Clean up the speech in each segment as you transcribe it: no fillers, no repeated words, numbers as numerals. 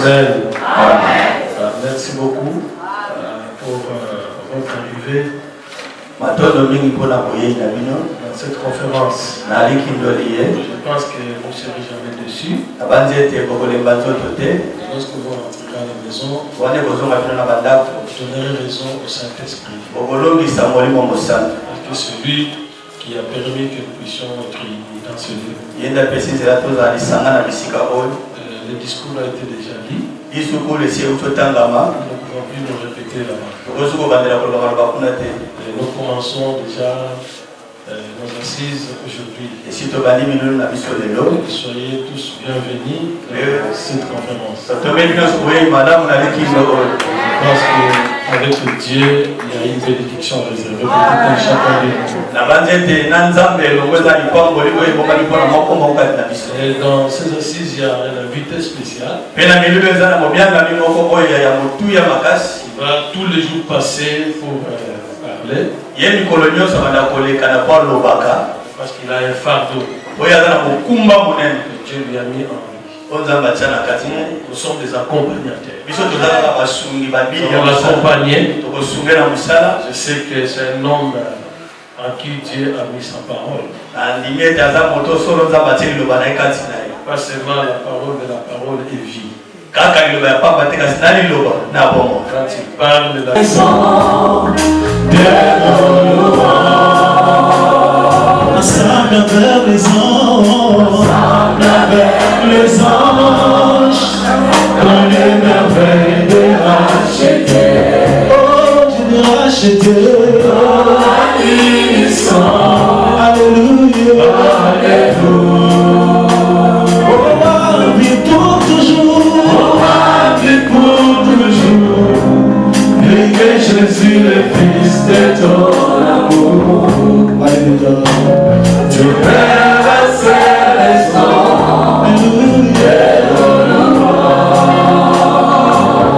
Amen. Merci beaucoup pour votre arrivée dans cette conférence. Je pense que vous ne serez jamais dessus. Lorsque vous rentrerez à la maison, vous donnerez raison au Saint-Esprit. Parce que celui qui a permis que nous puissions être unis dans ce lieu. Le discours a été déjà dit. Nous ne pouvons plus le répéter là-bas. Nous commençons déjà nos assises aujourd'hui. Soyez tous bienvenus à cette conférence. Parce qu'avec Dieu, il y a une bénédiction réservée pour tout un chacun de nous. Et dans ces assises, il y a un invité spécial. Il va tous les jours passer pour parler. Parce qu'il a un fardeau. Dieu lui a mis en lui. Nous sommes des accompagnateurs. Nous sommes accompagnés. Je sais que c'est un homme en qui Dieu a mis sa parole. Pas seulement la parole, mais la parole est vie. Quand il parle de la ensemble avec les anges, dans les merveilles de racheter. Oh, je l'ai racheté. Alléluia, alléluia. Oh, vie pour toujours, vie pour toujours. Et que Jésus, le Fils de ton amour. Alléluia. Tu traverses les eaux. Alléluia.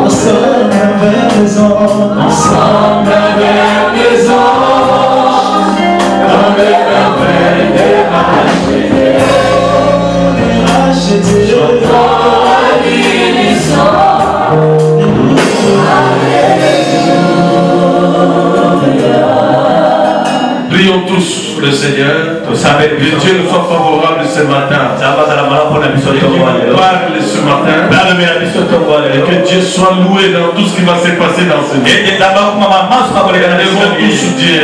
Ensemble avec les anges. Ensemble avec les anges. Avec la peine des rachetés. Prions tous le Seigneur. Que Dieu nous soit favorable ce matin. Et qu'il parle ce matin. Et que Dieu soit loué dans tout ce qui va se passer dans ce lieu. Lèvons tous Dieu.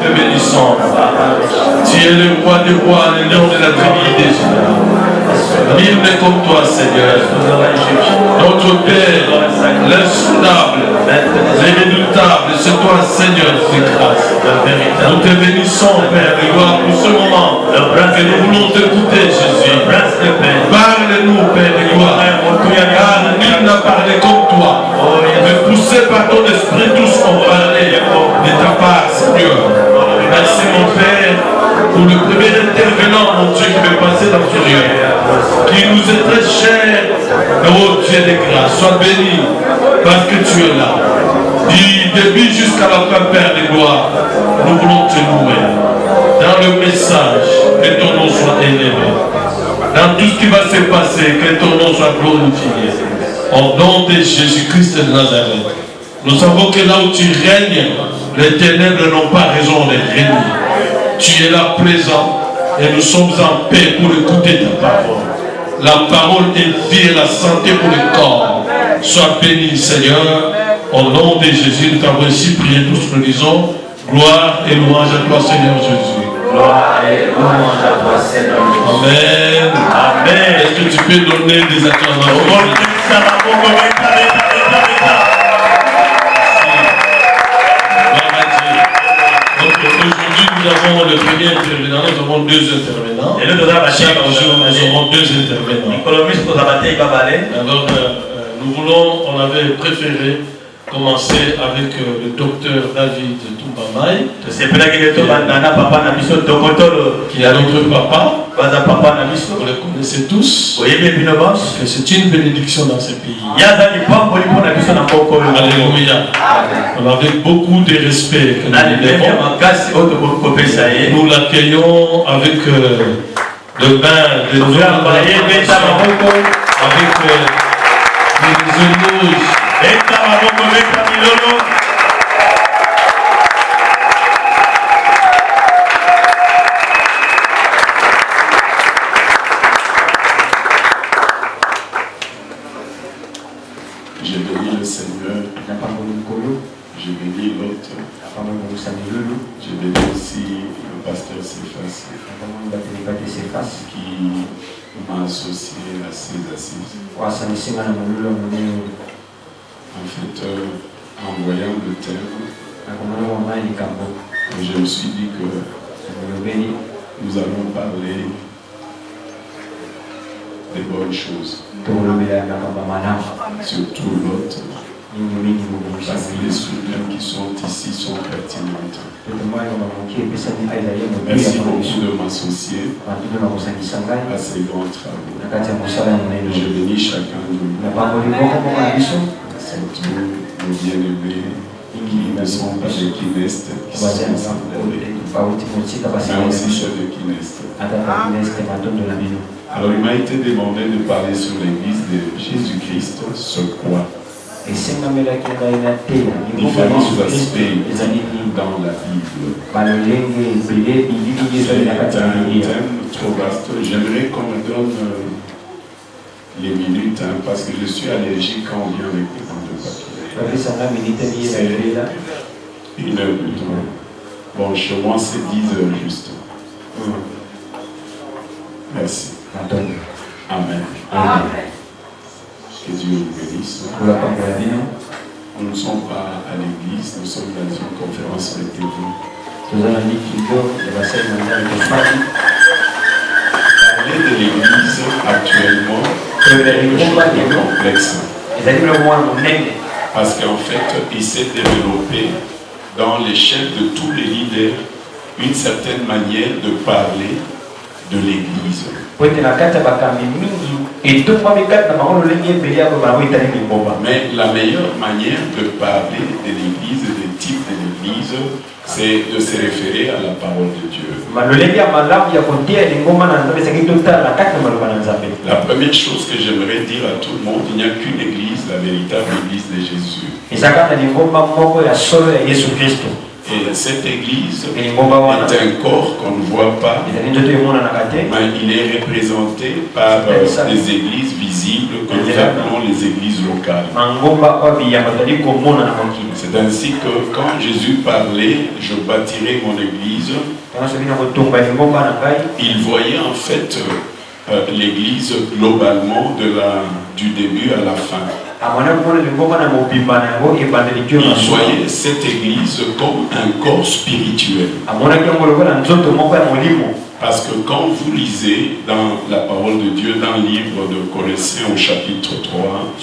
Te bénissons. Tu es le roi des rois, le lion de la tribu des Juda. Nul n'est comme toi, Seigneur. Notre Père, l'insondable, l'irréductible, c'est toi, Seigneur, de grâce. Nous te bénissons, Père, de gloire pour ce moment que nous voulons t'écouter, Jésus. Parle-nous, Père, de gloire, car nul n'a parlé comme toi. Mais poussé par ton esprit, tous ont parlé de ta part, Seigneur. Merci, mon Père, pour le premier intervenant, mon Dieu, qui veut passer dans ce lieu, qui nous est très cher. Oh Dieu de grâce, sois béni, parce que tu es là. Du début jusqu'à la fin, Père de gloire, nous voulons te louer. Dans le message, que ton nom soit élevé. Dans tout ce qui va se passer, que ton nom soit glorifié. Au nom de Jésus-Christ de Nazareth. Nous savons que là où tu règnes, les ténèbres n'ont pas raison de régner. Tu es là présent et nous sommes en paix pour écouter ta parole. La parole est vie et la santé pour le corps. Sois béni, Seigneur. Au nom de Jésus, nous t'avons ainsi prié. Tous nous disons gloire et louange à toi, Seigneur Jésus. Gloire et louange à toi, Seigneur Jésus. Amen. Amen. Est-ce que tu peux donner des acclamations? Aujourd'hui, nous avons le premier intervenant, nous avons deux intervenants. Chaque jour, nous aurons deux intervenants. Alors, on avait préféré commencer avec le docteur David Tumbamai, qui est notre papa. Vous le connaissez tous. Que c'est une bénédiction dans ce pays. Alléluia. Avec beaucoup de respect que nous l'accueillons avec de bain, de drap, avec les éloges. J'ai béni le Seigneur, j'ai béni l'autre, j'ai béni aussi le pasteur Cephas qui m'a associé à ces assises. En fait, en voyant le thème, je me suis dit que nous allons parler des bonnes choses, surtout l'autre, parce que les souvenirs qui sont ici sont pertinentes. Merci beaucoup de m'associer à ces grands travaux. Je bénis chacun de vous, surtout nos bien-aimés qui ne sont pas de Kinest, qui sont ensemble avec nous, mais aussi ceux de Kinest. Alors il m'a été demandé de parler sur l'église de Jésus-Christ, ce quoi. Différents aspects dans la Bible. C'est un thème trop vaste. J'aimerais qu'on me donne les minutes parce que je suis allergique quand on vient avec des grands de papier. C'est 1 heure plus tôt. Bon, chez moi c'est 10 heures juste. Merci. Amen. Amen. Que Dieu vous bénisse. Nous ne sommes pas à l'église, nous sommes dans une conférence de TV. Parler de l'église actuellement est complexe. Parce qu'en fait, il s'est développé dans les chefs de tous les leaders une certaine manière de parler de l'église. Mais la meilleure manière de parler de l'église, des types de l'église, c'est de se référer à la parole de Dieu. La première chose que j'aimerais dire à tout le monde, il n'y a qu'une église, la véritable église de Jésus. Et cette église est un corps qu'on ne voit pas, mais il est représenté par des églises visibles que nous appelons les églises locales. C'est ainsi que quand Jésus parlait, je bâtirai mon église, il voyait en fait l'église globalement du début à la fin. Il voyait cette église comme un corps spirituel. Parce que quand vous lisez dans la parole de Dieu, dans le livre de Colossiens au chapitre 3,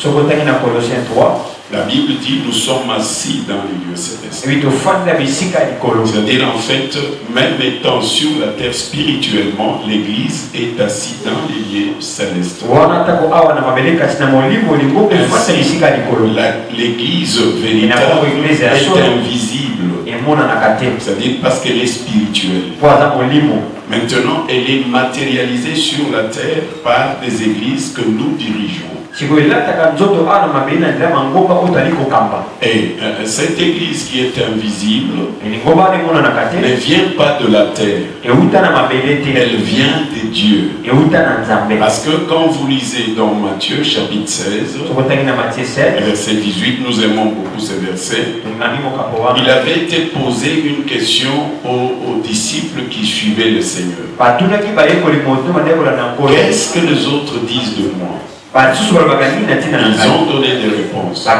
la Bible dit nous sommes assis dans les lieux célestes. C'est-à-dire en fait, même étant sur la terre spirituellement, l'église est assise dans les lieux célestes. L'église véritable est invisible. C'est-à-dire parce qu'elle est spirituelle. Maintenant, elle est matérialisée sur la terre par des églises que nous dirigeons. Et cette église qui est invisible ne vient pas de la terre, elle vient de Dieu. Parce que quand vous lisez dans Matthieu chapitre 16, verset 18, nous aimons beaucoup ce verset, il avait été posé une question aux disciples qui suivaient le Seigneur. Qu'est-ce que les autres disent de moi? Ils ont donné des réponses par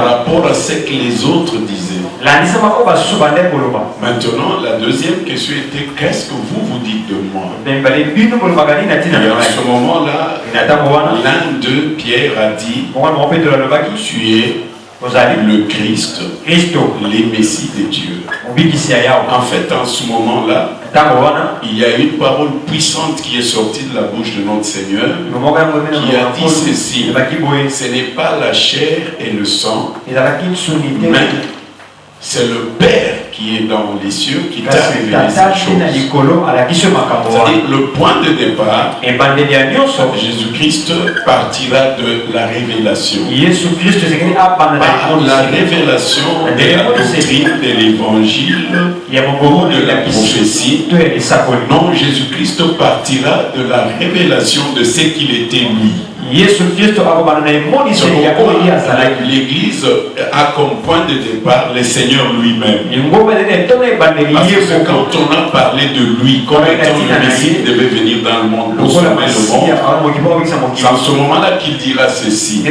rapport à ce que les autres disaient. Maintenant, la deuxième question était qu'est-ce que vous dites de moi? Et en ce moment-là, l'un d'eux, Pierre, a dit tu es le Christ, les Messies de Dieu. En fait, en ce moment-là, il y a une parole puissante qui est sortie de la bouche de notre Seigneur qui a dit ceci: ce n'est pas la chair et le sang, mais c'est le Père qui est dans les cieux qui t'a révélé ces choses. C'est-à-dire le point de départ, Jésus-Christ partira de la révélation. La révélation de la doctrine de l'évangile ou de la prophétie. Non, Jésus-Christ partira de la révélation de ce qu'il était lui. L'Église a comme point de départ le Seigneur lui-même. Parce que quand on a parlé de lui, comme étant le Messie qui devait venir dans le monde pour sauver le monde, c'est en ce moment-là qu'il dira ceci.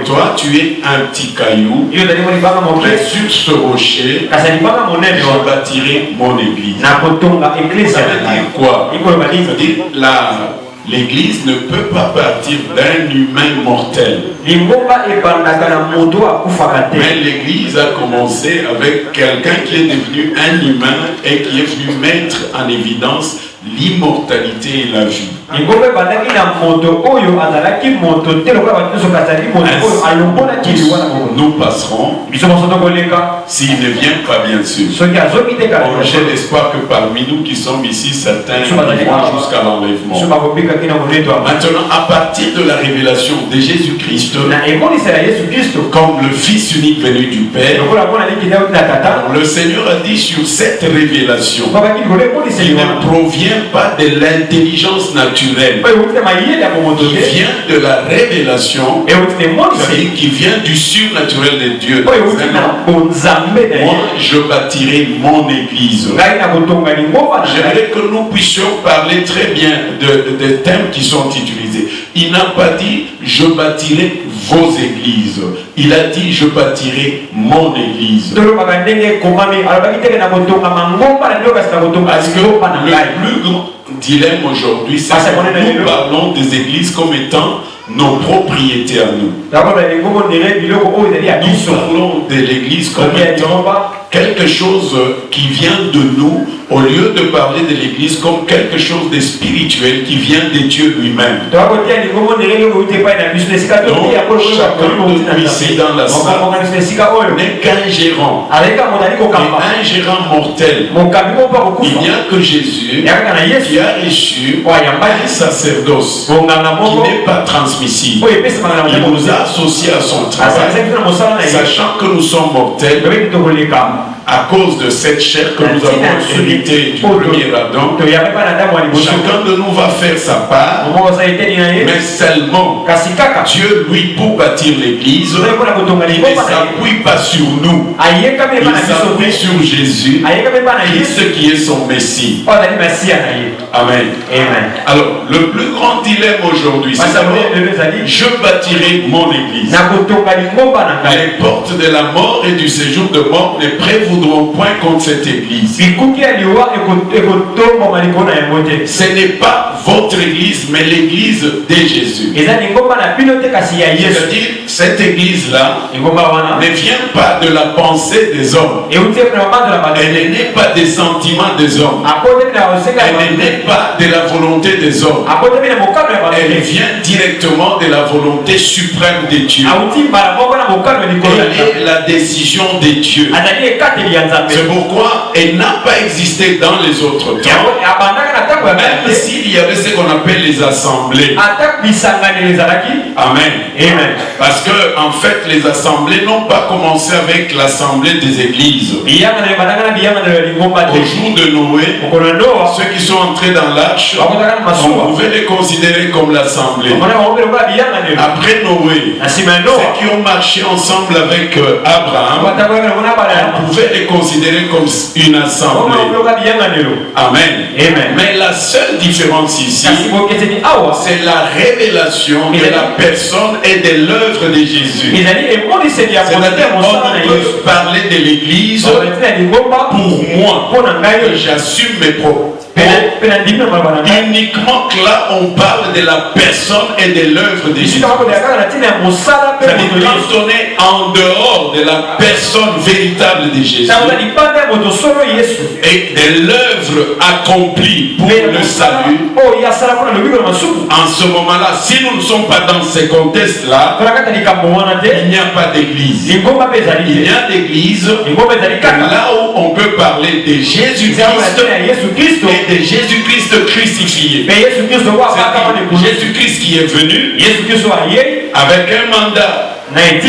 Toi, tu es un petit caillou, et sur ce rocher, je bâtirai mon Église. Ça veut dire quoi? Ça veut dire l'Église ne peut pas partir d'un humain mortel. Mais l'Église a commencé avec quelqu'un qui est devenu un humain et qui est venu mettre en évidence l'immortalité et la vie. Nous passerons s'il ne vient pas, bien sûr. J'ai l'espoir que parmi nous qui sommes ici, certains vont jusqu'à l'enlèvement. Maintenant, à partir de la révélation de Jésus-Christ, comme le Fils unique venu du Père, le Seigneur a dit sur cette révélation, il ne provient pas de l'intelligence naturelle, qui vient de la révélation, c'est-à-dire qui vient du surnaturel de Dieu. Moi, je bâtirai mon Église. J'aimerais que nous puissions parler très bien des thèmes qui sont utilisés. Il n'a pas dit je bâtirai vos églises. Il a dit je bâtirai mon Église. Parce que le plus grand dilemme aujourd'hui, c'est que nous parlons des églises comme étant nos propriétés à nous. Nous parlons de l'Église comme étant quelque chose qui vient de nous, au lieu de parler de l'Église comme quelque chose de spirituel qui vient de Dieu lui-même. Donc, chacun de nous ici dans la salle n'est qu'un gérant. Et un gérant mortel. Il n'y a que Jésus qui a reçu un sacerdoce qui n'est pas transmissible. Il nous a associés à son travail, sachant que nous sommes mortels à cause de cette chair que nous avons héritée du premier Adam. Chacun de nous va faire sa part, mais seulement Dieu, lui, pour bâtir l'Église, il ne s'appuie pas sur nous, il s'appuie sur Jésus, Christ qui est son Messie. Amen. Alors, le plus grand dilemme aujourd'hui, c'est que je bâtirai mon Église. Les portes de la mort et du séjour de mort ne prévaudront point contre cette Église. Ce n'est pas votre Église, mais l'Église de Jésus. C'est-à-dire, cette Église-là ne vient pas de la pensée des hommes. Elle n'est pas des sentiments des hommes. Elle n'est pas de la volonté des hommes. Elle vient directement de la volonté suprême de Dieu. Elle est la décision de Dieu. C'est pourquoi elle n'a pas existé dans les autres temps. Même s'il y avait ce qu'on appelle les assemblées. Amen. Parce que en fait les assemblées n'ont pas commencé avec l'assemblée des églises. Au jour de Noé, ceux qui sont entrés dans l'arche, on pouvait les considérer comme l'assemblée. Après Noé, ceux qui ont marché ensemble avec Abraham, on pouvait les considérer comme une assemblée. Amen. Mais la seule différence ici, c'est la révélation de la personne et de l'œuvre de Jésus. C'est-à-dire on peut parler de l'Église pour moi, que j'assume mes propres. Uniquement que là on parle de la personne et de l'œuvre de Jésus. Quand on est en dehors de la personne véritable de Jésus et de l'œuvre accomplie pour le salut. En ce moment-là, si nous ne sommes pas dans ces contextes-là, il n'y a pas d'église. Il y a d'église là où on peut parler de Jésus-Christ et de Jésus-Christ crucifié. C'est Jésus-Christ qui est venu avec un mandat, avec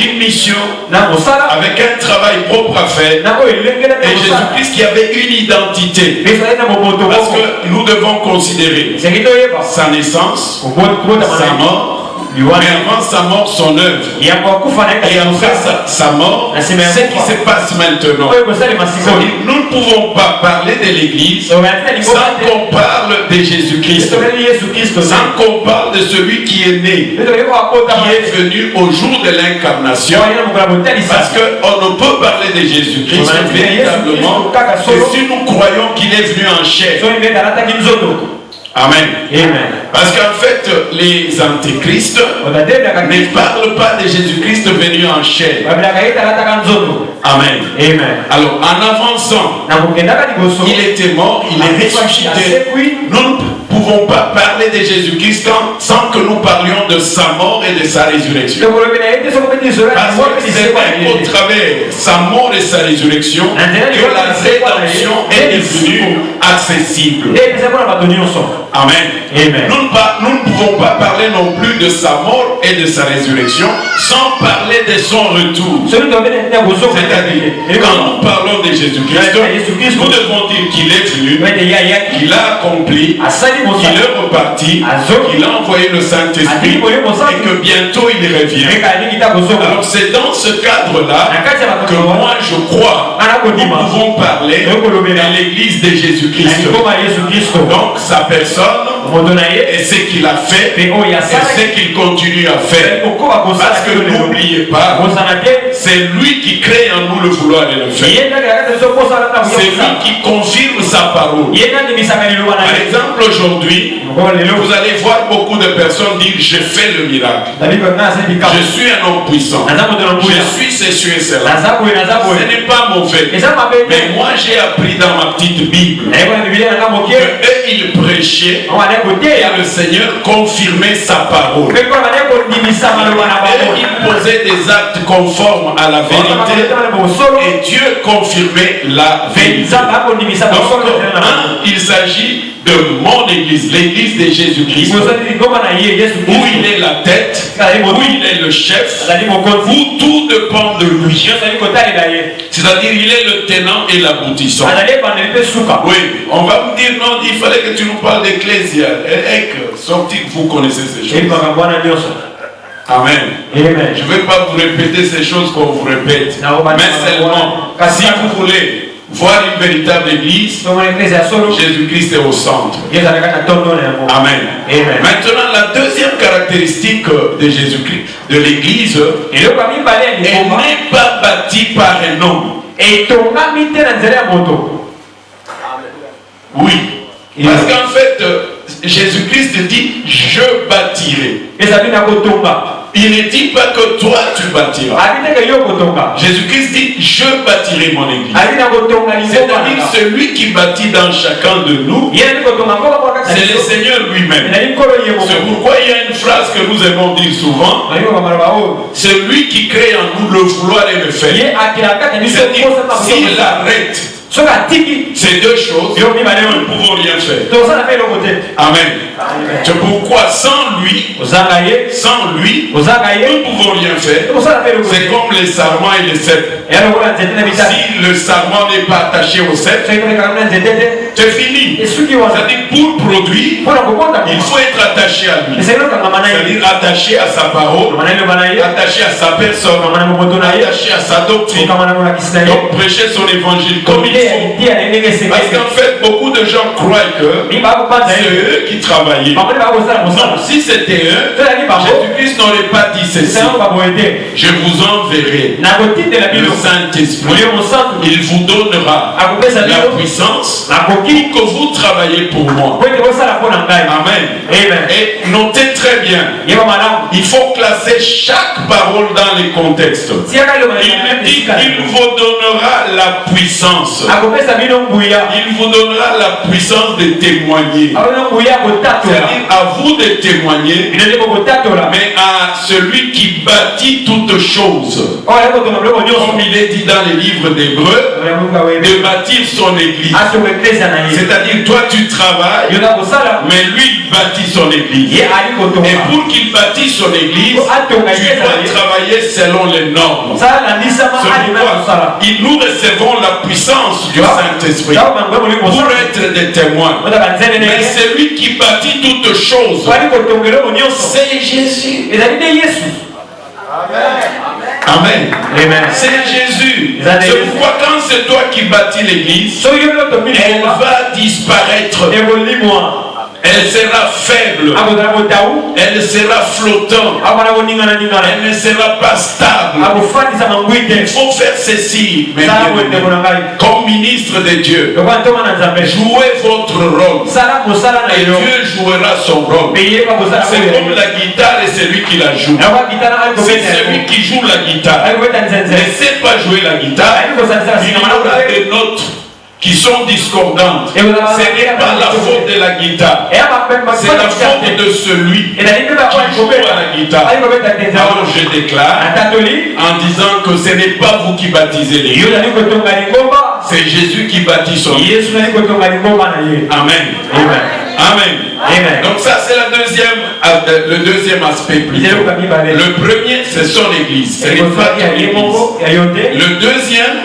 une mission, avec un travail propre à faire, et Jésus-Christ qui avait une identité. Parce que nous devons considérer sa naissance, sa mort, mais avant sa mort, son œuvre. Et après sa mort, ce qui se passe maintenant. Nous ne pouvons pas parler de l'Église sans qu'on parle de Jésus-Christ, sans qu'on parle de celui qui est né, qui est venu au jour de l'incarnation. Parce qu'on ne peut parler de Jésus-Christ véritablement que si nous croyons qu'il est venu en chair. Amen. Amen. Parce qu'en fait, les antéchrists ne parlent pas de Jésus-Christ venu en chair. Amen. Amen. Alors, en avançant, il était mort, il est ressuscité. Nous ne pouvons pas parler de Jésus-Christ sans que nous parlions de sa mort et de sa résurrection. Parce que c'est au travers sa mort et sa résurrection que la rédemption est devenue accessible. Amen. Amen. Nous ne pouvons pas parler non plus de sa mort et de sa résurrection sans parler de son retour. C'est-à-dire, quand nous parlons de Jésus-Christ, nous devons dire qu'il est venu, qu'il a accompli, qu'il est reparti, qu'il a envoyé le Saint-Esprit et que bientôt il revient. Alors c'est dans ce cadre-là que moi je crois que nous pouvons parler de l'Église de Jésus-Christ. Donc sa personne et ce qu'il a fait et ce qu'il continue à faire. Parce que n'oubliez pas, c'est lui qui crée en nous le vouloir et le faire. C'est lui qui confirme sa parole. Par exemple, aujourd'hui, vous allez voir beaucoup de personnes dire je fais le miracle. Je suis un homme puissant. Je suis ceci et cela. Ce n'est pas mauvais. Mais moi j'ai appris dans ma petite Bible que eux ils prêchaient et le Seigneur confirmait sa parole. Et il posait des actes conformes à la vérité et Dieu confirmait la vérité. Donc, il s'agit de mon église, l'église de Jésus-Christ, où il est la tête, où il est le chef, où tout dépend de lui. C'est-à-dire il est le tenant et l'aboutissant. Oui, on va me dire non, il fallait que tu nous parles d'ecclésia. Sortir, vous connaissez ces choses. Amen. Amen. Je ne vais pas vous répéter ces choses qu'on vous répète, mais seulement si vous voulez voir une véritable église, Jésus-Christ est au centre. Amen. Amen. Maintenant, la deuxième caractéristique de Jésus-Christ, de l'église, elle n'est pas bâtie par un homme. Oui. Parce qu'en fait, Jésus-Christ dit je bâtirai. Il ne dit pas que toi tu bâtiras. Jésus-Christ dit je bâtirai mon église. C'est-à-dire celui qui bâtit dans chacun de nous, c'est le Seigneur lui-même. C'est pourquoi il y a une phrase que nous aimons dire souvent, celui qui crée en nous le vouloir et le faire. C'est-à-dire s'il arrête ces deux choses, nous ne pouvons rien faire. Amen. C'est pourquoi sans lui, nous ne pouvons rien faire. C'est comme les sarments et les cèpes. Si le sarment n'est pas attaché au cèpe, c'est fini. C'est-à-dire pour produire, il faut être attaché à lui. C'est-à-dire attaché à sa parole, attaché à sa personne, attaché à sa doctrine. Donc prêcher son évangile comme il faut. Parce qu'en fait, beaucoup de gens croient que c'est eux qui travaillaient. Non, si c'était eux, Jésus-Christ n'aurait pas dit ceci. Je vous enverrai le Saint-Esprit. Il vous donnera la puissance pour que vous travaillez pour moi. Amen. Et notez très bien, il faut classer chaque parole dans les contextes. Il dit qu'il vous donnera la puissance. Il vous donnera la puissance de témoigner. C'est-à-dire à vous de témoigner, mais à celui qui bâtit toutes choses. Comme il est dit dans les livres d'Hébreux, de bâtir son église. C'est-à-dire toi tu travailles, mais lui il bâtit son église. Et pour qu'il bâtisse son église, tu dois travailler selon les normes. Et nous recevons la puissance du Saint-Esprit pour être des témoins. Mais celui qui bâtit toutes choses, c'est Jésus. Amen. C'est Jésus. C'est pourquoi quand c'est toi qui bâtis l'église, elle va disparaître. Elle sera faible. Elle sera flottante. Elle ne sera pas stable. Il faut faire ceci, comme ministre de Dieu. Jouez votre rôle. Et Dieu jouera son rôle. C'est comme la guitare et celui qui la joue. C'est celui qui joue la guitare. Ne sait pas jouer la guitare. Il y aura des notes qui sont discordantes. Ce n'est pas la faute de la guitare, c'est la faute de celui qui joue à la guitare. Alors je déclare en disant que ce n'est pas vous qui baptisez les gens, c'est Jésus qui baptise son Église. Amen. Amen. Donc ça c'est le deuxième aspect plutôt. Le premier c'est son église. C'est le deuxième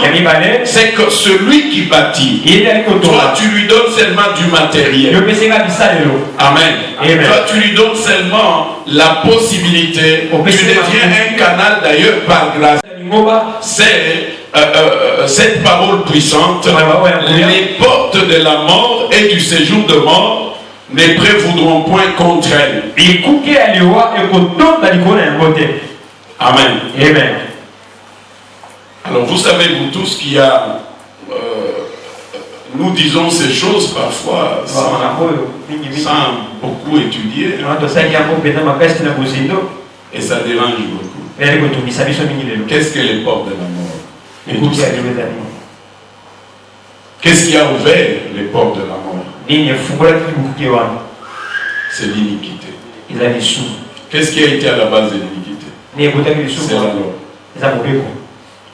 c'est que celui qui bâtit, toi tu lui donnes seulement du matériel. Amen. Toi tu lui donnes seulement la possibilité. Tu deviens un canal d'ailleurs par grâce. C'est cette parole puissante. Les portes de la mort et du séjour de mort ne prévaudront point contre elle. Amen. Alors vous savez vous tous qu'il y a nous disons ces choses parfois sans beaucoup étudier, et ça dérange beaucoup. Qu'est-ce que les portes de la mort? Qu'est-ce qui a ouvert les portes de la mort? C'est l'iniquité. Qu'est-ce qui a été à la base de l'iniquité? C'est la loi.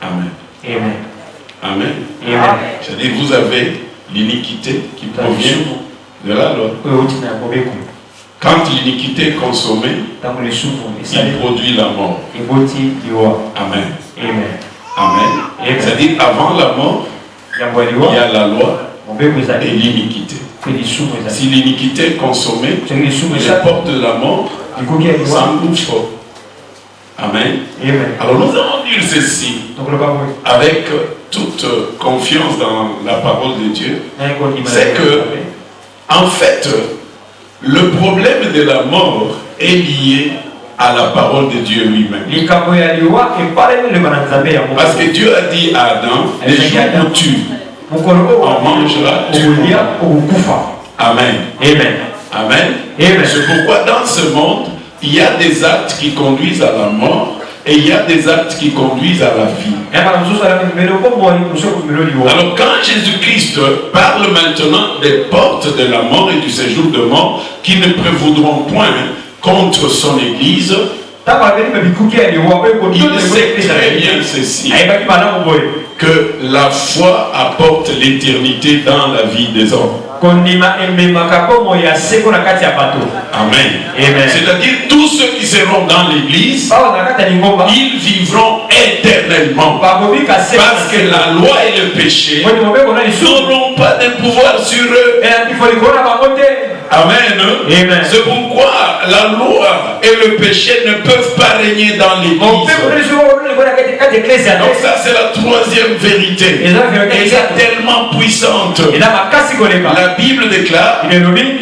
Amen. Amen. C'est-à-dire vous avez l'iniquité qui provient de la loi. Quand l'iniquité est consommée, il produit la mort. Amen. C'est-à-dire avant la mort, il y a la loi et l'iniquité. Si l'iniquité est consommée, les portes de la mort s'engouffrent. Amen. Alors nous allons dire ceci avec toute confiance dans la parole de Dieu. C'est que, en fait, le problème de la mort est lié à la parole de Dieu lui-même. Parce que Dieu a dit à Adam, les jours où tu en mangeras, tu mourras. Amen. C'est pourquoi dans ce monde, il y a des actes qui conduisent à la mort et il y a des actes qui conduisent à la vie. Alors quand Jésus-Christ parle maintenant des portes de la mort et du séjour de mort qui ne prévaudront point contre son Église, il sait très bien ceci, que la foi apporte l'éternité dans la vie des hommes. Amen. C'est-à-dire tous ceux qui seront dans l'église, ils vivront éternellement. Parce que la loi et le péché n'auront pas de pouvoir sur eux. Amen. C'est pourquoi la loi et le péché ne peuvent pas régner dans l'église. Donc ça c'est la troisième vérité. Elle est tellement puissante. La Bible déclare,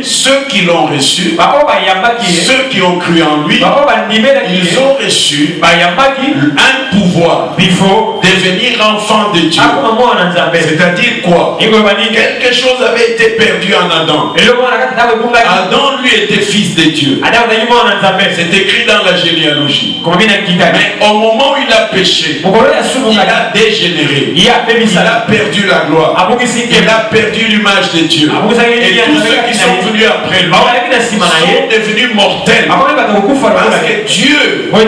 ceux qui l'ont reçu, ceux qui ont cru en lui, ils ont reçu un pouvoir de devenir enfants de Dieu. C'est-à-dire quoi? Quelque chose avait été perdu en Adam. Adam lui était fils de Dieu. C'est écrit dans la généalogie. Mais au moment où il a péché, il a dégénéré. Il a perdu la gloire. Il a perdu l'image de Dieu. Et tous ceux qui sont venus après lui sont devenus mortels. Parce que Dieu, en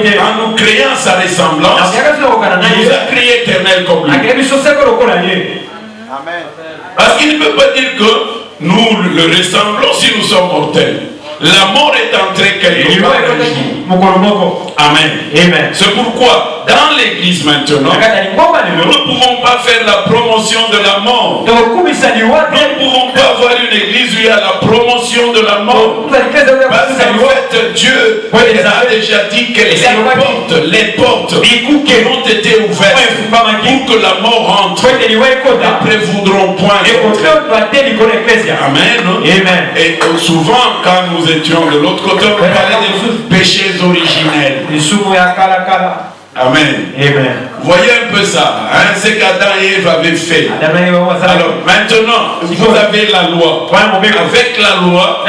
nous créant sa ressemblance, il nous a créé éternel comme lui. Amen. Parce qu'il ne peut pas dire que nous le ressemblons si nous sommes mortels. La mort est entrée quelque part. Amen. Amen. C'est pourquoi dans l'église maintenant, nous ne pouvons pas faire la promotion de la mort. Nous ne pouvons pas avoir une église où il y a la promotion de la mort. Parce qu'en fait, Dieu a déjà dit que les portes ont été ouvertes pour que la mort rentre. Ne prévoudront point. Amen. Et souvent, quand nous étions de l'autre côté, on parlait des péchés originels. Amen. Voyez un peu ça. Hein, c'est qu'Adam et Ève avaient fait. Alors maintenant, vous avez la loi. Avec la loi,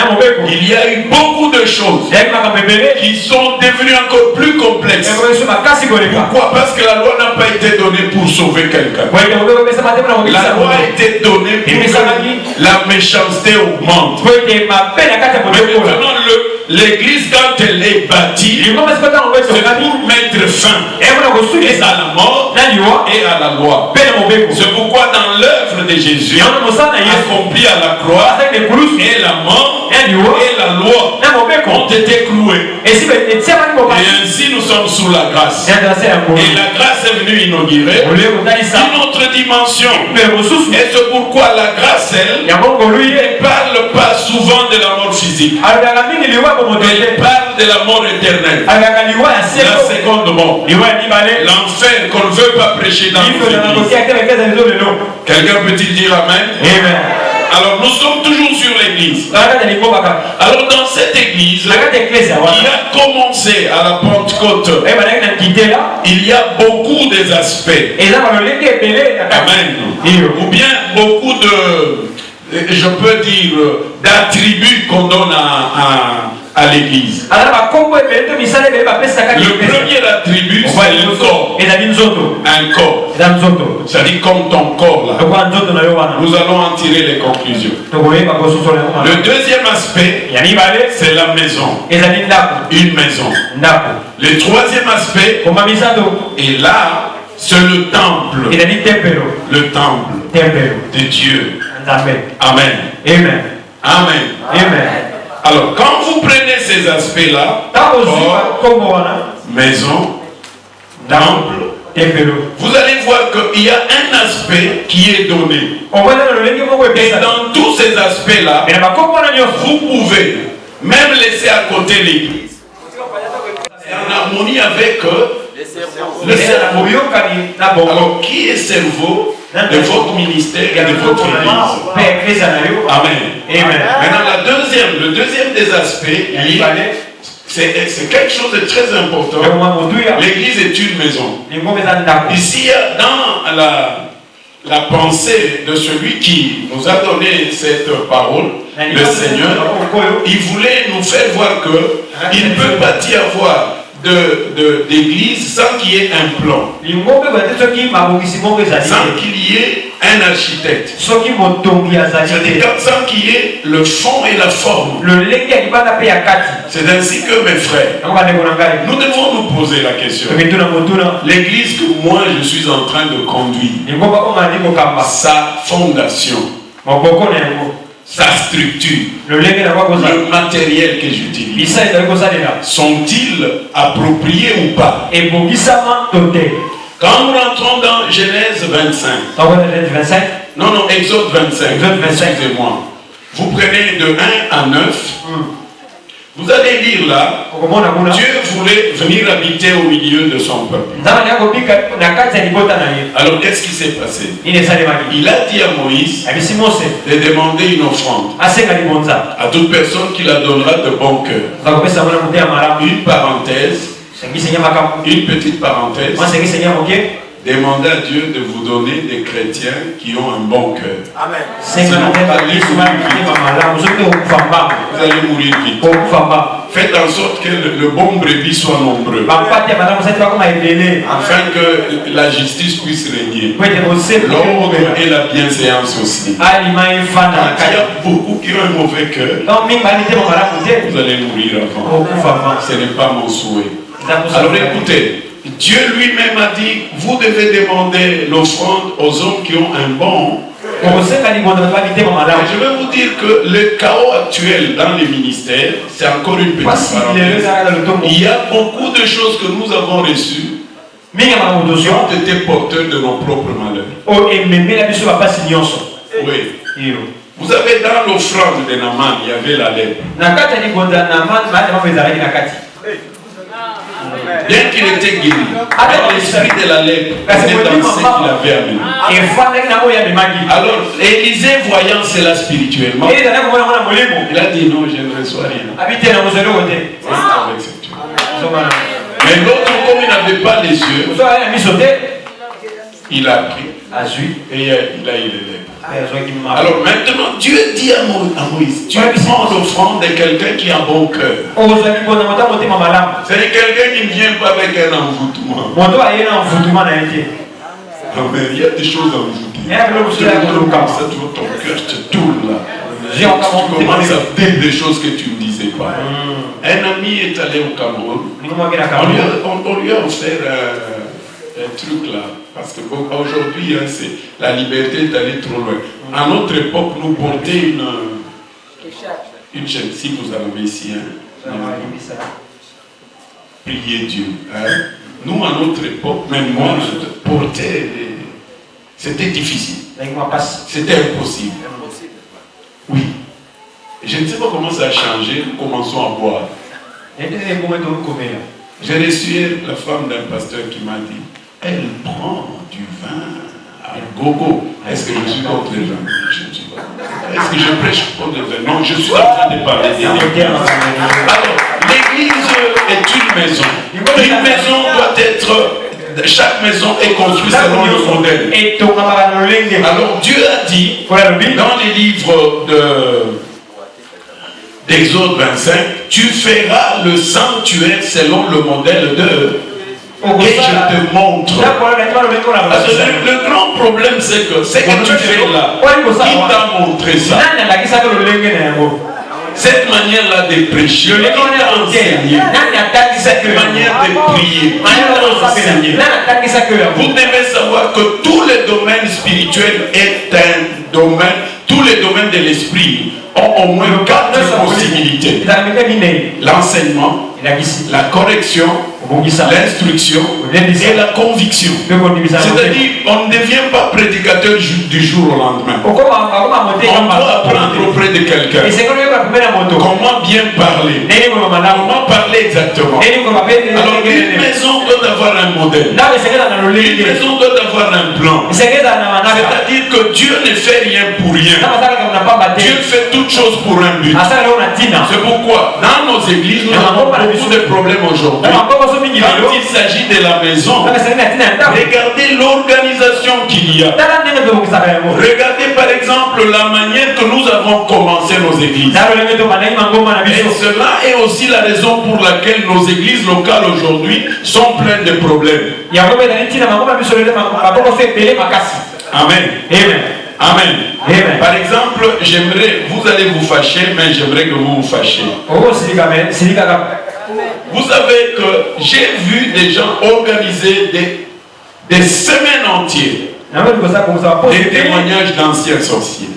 il y a eu beaucoup de choses qui sont devenues encore plus complexes. Pourquoi? Parce que la loi n'a pas été donnée pour sauver quelqu'un. La loi a été donnée pour que la méchanceté augmente. Mais maintenant, l'église, quand elle est bâtie, c'est pour mettre fin et à la mort et à la loi. C'est pourquoi dans l'œuvre de Jésus, accompli à la croix, et la mort et la loi ont été cloués. Et ainsi nous sommes sous la grâce. Et la grâce est venue inaugurer une autre dimension. Et c'est pourquoi la grâce, elle, ne parle pas souvent de la mort physique. Elle parle de la mort éternelle. La seconde mort. L'enfer qu'on ne veut pas prêcher dans nos églises. Quelqu'un peut-il dire Amen? Amen. Alors nous sommes toujours sur l'église. Alors dans cette église qui a commencé à la Pentecôte, il y a beaucoup des aspects. Amen. Ou bien beaucoup de, je peux dire, d'attributs qu'on donne à l'église. Le premier attribut, c'est le corps. Un corps. C'est-à-dire comme ton corps là. Nous allons en tirer les conclusions. Le deuxième aspect, c'est la maison. Une maison. Le troisième aspect, et là, c'est le temple. Le temple de Dieu. Amen. Amen. Amen. Alors, quand vous prenez ces aspects-là, corps, maison, temple, vous allez voir qu'il y a un aspect qui est donné. Et dans tous ces aspects-là, vous pouvez même laisser à côté l'église. C'est en harmonie avec le cerveau. Alors, qui est cerveau de votre ministère et de votre église? Amen. Maintenant, le deuxième des aspects, c'est quelque chose de très important. L'église est une maison. Ici, dans la pensée de celui qui nous a donné cette parole, le Seigneur, il voulait nous faire voir qu'il ne peut pas y avoir d'église sans qu'il y ait un plan, sans qu'il y ait un architecte, c'est-à-dire sans qu'il y ait le fond et la forme. C'est ainsi que mes frères, nous devons nous poser la question. L'église que moi je suis en train de conduire, sa fondation, sa structure, le matériel que j'utilise, sont-ils appropriés ou pas? Quand nous rentrons dans Genèse 25, non, Exode 25, excusez-moi, vous prenez de 1 à 9, vous allez lire là, Dieu voulait venir habiter au milieu de son peuple. Alors qu'est-ce qui s'est passé? Il a dit à Moïse de demander une offrande à toute personne qui la donnera de bon cœur. Une parenthèse, une petite parenthèse. Demandez à Dieu de vous donner des chrétiens qui ont un bon cœur. Amen. vous allez mourir vite. Faites en sorte que le bon brebis soit nombreux. Afin que la justice puisse régner. L'ordre et la bienséance aussi. Quand il y a beaucoup qui ont un mauvais cœur, vous allez mourir avant. Ce n'est pas mon souhait. Alors écoutez, Dieu lui-même a dit, vous devez demander l'offrande aux hommes qui ont un bon. Et je vais vous dire que le chaos actuel dans les ministères, c'est encore une petite parenthèse. Il y a beaucoup de choses que nous avons reçues qui ont été porteurs de nos propres malheurs. Oui. Vous avez dans l'offrande de Naaman, il y avait la lèpre. Bien qu'il était guéri, l'esprit de la lèpre était dans ce qu'il avait amené. Alors, Élisée, voyant cela spirituellement, il a dit non, je ne reçois rien. Avec cette Dieu. Mais l'autre, comme il n'avait pas les yeux, il a pris et il a eu les lèpres. Alors maintenant, Dieu dit à Moïse, tu prends l'offrande de quelqu'un qui a un bon cœur. C'est quelqu'un qui ne vient pas avec un envoûtement. Non, mais il y a des choses envoûtées. Ça, ton cœur te tourne là. Tu commences à dire des choses que tu ne disais pas. Un ami est allé au Cameroun. On lui a offert un truc là. Parce qu'aujourd'hui, c'est la liberté est allée trop loin. À notre époque, nous portions une chaîne. Si vous en avez ici, priez Dieu. Nous, à notre époque, même moi, porter, c'était difficile. C'était impossible. Oui. Je ne sais pas comment ça a changé. Nous commençons à boire. J'ai reçu la femme d'un pasteur qui m'a dit, elle prend du vin à gogo. Est-ce que je suis contre le vin? Je ne suis pas. Est-ce que je prêche contre le vin? Non, je suis en train de parler des l'église. Alors, l'église est une maison. Une maison doit être... Chaque maison est construite selon le modèle. Alors, Dieu a dit, dans les livres d'Exode 25, tu feras le sanctuaire selon le modèle de... Et je te montre. Le grand problème, c'est que ce que tu fais là, qui t'a montré ça? Cette manière-là de prêcher, qui t'a enseigné? Cette manière de prier, qui t'a enseigné? Vous devez savoir que tous les domaines spirituels est un domaine, tous les domaines de l'esprit ont au moins 4 possibilités. L'enseignement, la correction, l'instruction et la conviction. C'est-à-dire, on ne devient pas prédicateur du jour au lendemain. On doit apprendre auprès de quelqu'un comment bien parler, comment parler exactement. Alors, une maison doit avoir un modèle. Une maison doit avoir un plan. C'est-à-dire que Dieu ne fait rien pour rien. Dieu fait toutes choses pour un but. C'est pourquoi dans nos églises, nous avons beaucoup de problèmes aujourd'hui. Quand il s'agit de la maison, regardez l'organisation qu'il y a. Regardez par exemple la manière que nous avons commencé nos églises. Et cela est aussi la raison pour laquelle nos églises locales aujourd'hui sont pleines de problèmes. Amen. Amen. Amen. Par exemple, vous allez vous fâcher, mais j'aimerais que vous vous fâchiez. Vous savez que j'ai vu des gens organiser des semaines entières, des témoignages d'anciens sorciers.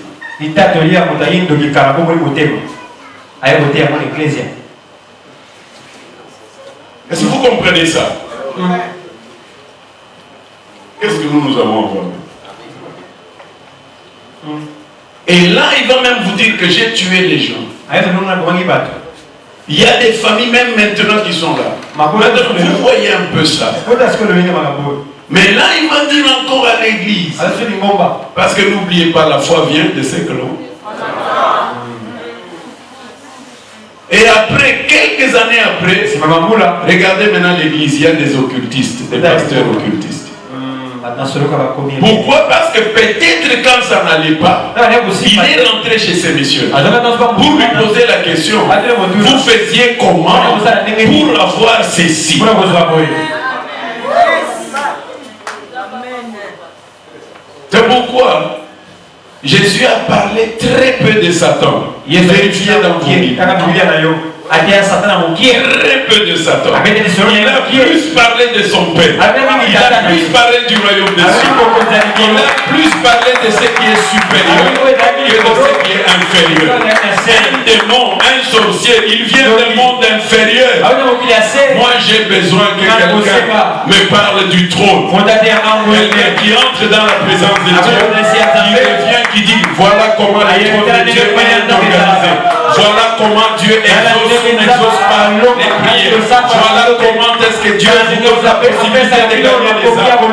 Est-ce que vous comprenez ça? Qu'est-ce que nous avons envoyé? Et là, il va même vous dire que j'ai tué les gens. Il y a des familles même maintenant qui sont là. Vous voyez un peu ça. Mais là, il va dire encore à l'église. Parce que n'oubliez pas, la foi vient de ce que l'on. Et après, quelques années après, regardez maintenant l'église, il y a des occultistes, des pasteurs occultistes. Pourquoi? Parce que peut-être quand ça n'allait pas, il est rentré chez ces messieurs pour lui poser la question, vous faisiez comment pour avoir ceci? C'est pourquoi Jésus a parlé très peu de Satan. Vérifiez dans vos livres. Très peu de Satan. Il a plus parlé de son Père. Il a plus parlé du royaume des cieux. Il a plus parlé de ce qui est supérieur que de ce qui est inférieur. Un démon, un sorcier, il vient d'un monde inférieur. Moi j'ai besoin que quelqu'un me parle du trône. Quelqu'un qui entre dans la présence de Dieu, qui revient, qui dit voilà comment le trône de Dieu est organisé. Voilà comment Dieu n'exauce pas les prières. Voilà comment est-ce que Dieu vous donne la possibilité de gagner les âmes.